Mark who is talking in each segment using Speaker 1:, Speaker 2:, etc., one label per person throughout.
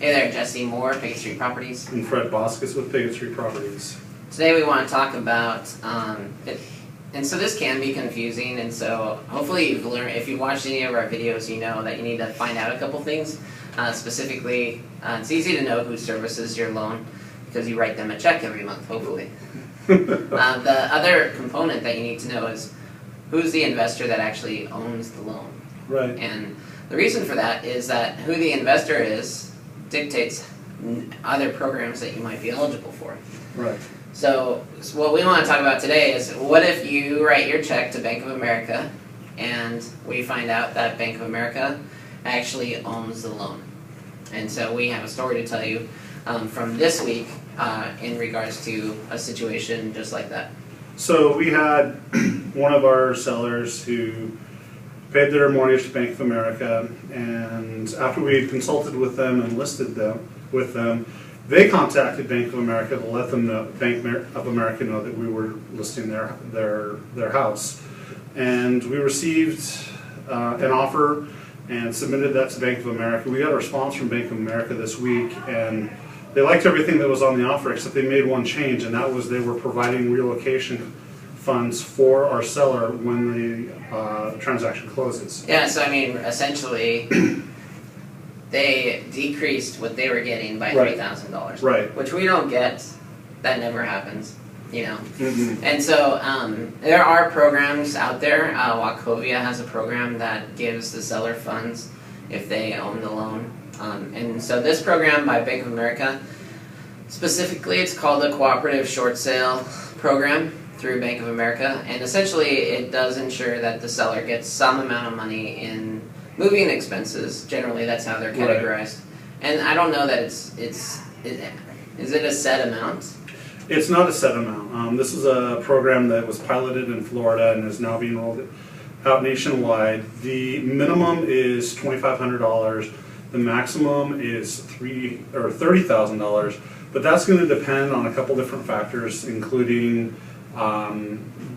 Speaker 1: Hey there, Jesse Moore, Pickett Street Properties.
Speaker 2: And Fred Boskus with Pickett Street Properties.
Speaker 1: Today we want to talk about, and so this can be confusing, and so hopefully you've learned, if you've watched any of our videos, you know that you need to find out a couple things. Specifically, it's easy to know who services your loan because you write them a check every month, hopefully. The other component that you need to know is who's the investor that actually owns the loan.
Speaker 2: Right.
Speaker 1: And the reason for that is that who the investor is dictates other programs that you might be eligible for.
Speaker 2: Right.
Speaker 1: So what we want to talk about today is, what if you write your check to Bank of America and we find out that Bank of America actually owns the loan? And so we have a story to tell you from this week in regards to a situation just like that.
Speaker 2: So we had one of our sellers who paid their mortgage to Bank of America, and after we had consulted with them and listed them with them, they contacted Bank of America to let them know, Bank of America know that we were listing their house. And we received an offer and submitted that to Bank of America. We got a response from Bank of America this week, and they liked everything that was on the offer, except they made one change, and that was they were providing relocation funds for our seller when the transaction closes.
Speaker 1: Yeah, so I mean, essentially, they decreased what they were getting by $3,000.
Speaker 2: Right.
Speaker 1: Which we don't get. That never happens, you know.
Speaker 2: Mm-hmm.
Speaker 1: And so there are programs out there. Wachovia has a program that gives the seller funds if they own the loan. And so this program by Bank of America, specifically, it's called the Cooperative Short Sale Program through Bank of America, and essentially it does ensure that the seller gets some amount of money in moving expenses. Generally, that's how they're categorized. Right. And I don't know that is it a set amount?
Speaker 2: It's not a set amount. This is a program that was piloted in Florida and is now being rolled out nationwide. The minimum is $2,500. The maximum is $30,000. But that's going to depend on a couple different factors, including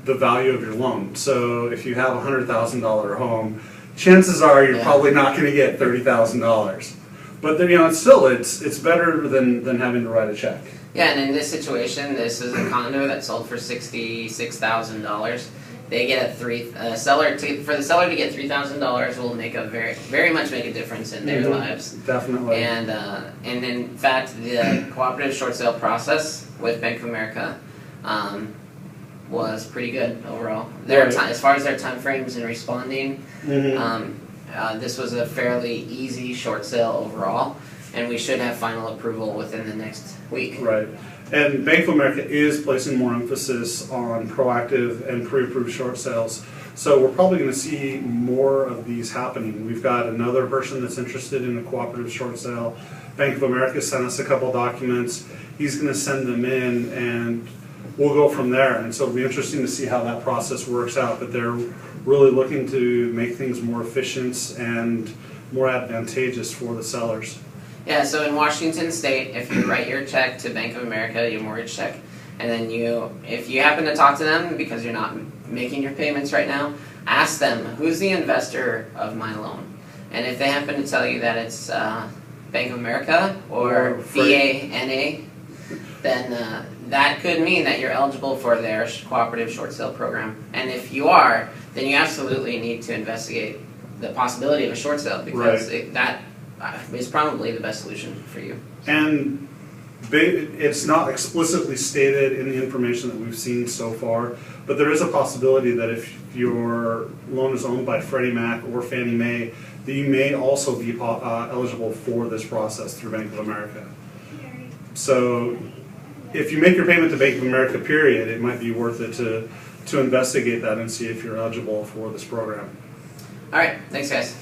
Speaker 2: the value of your loan. So if you have a $100,000 home, chances are you're probably not going to get $30,000. But then, it's better than having to write a check.
Speaker 1: Yeah, and in this situation, this is a condo that sold for $66,000. They get for the seller to get $3,000 will make a very much make a difference in their lives.
Speaker 2: Definitely.
Speaker 1: And in fact, the cooperative short sale process with Bank of America was pretty good overall. As far as their time frames in responding, this was a fairly easy short sale overall, and we should have final approval within the next week.
Speaker 2: Right. And Bank of America is placing more emphasis on proactive and pre-approved short sales. So we're probably going to see more of these happening. We've got another person that's interested in a cooperative short sale. Bank of America sent us a couple documents. He's going to send them in, and we'll go from there. And so it'll be interesting to see how that process works out. But they're really looking to make things more efficient and more advantageous for the sellers.
Speaker 1: Yeah, so in Washington State, if you write your check to Bank of America, your mortgage check, and then if you happen to talk to them because you're not making your payments right now, ask them, who's the investor of my loan? And if they happen to tell you that it's Bank of America or VANA, then that could mean that you're eligible for their cooperative short sale program. And if you are, then you absolutely need to investigate the possibility of a short sale, because that is probably the best solution for you.
Speaker 2: And it's not explicitly stated in the information that we've seen so far, but there is a possibility that if your loan is owned by Freddie Mac or Fannie Mae, that you may also be eligible for this process through Bank of America. So if you make your payment to Bank of America, period, it might be worth it to investigate that and see if you're eligible for this program.
Speaker 1: All right, thanks guys.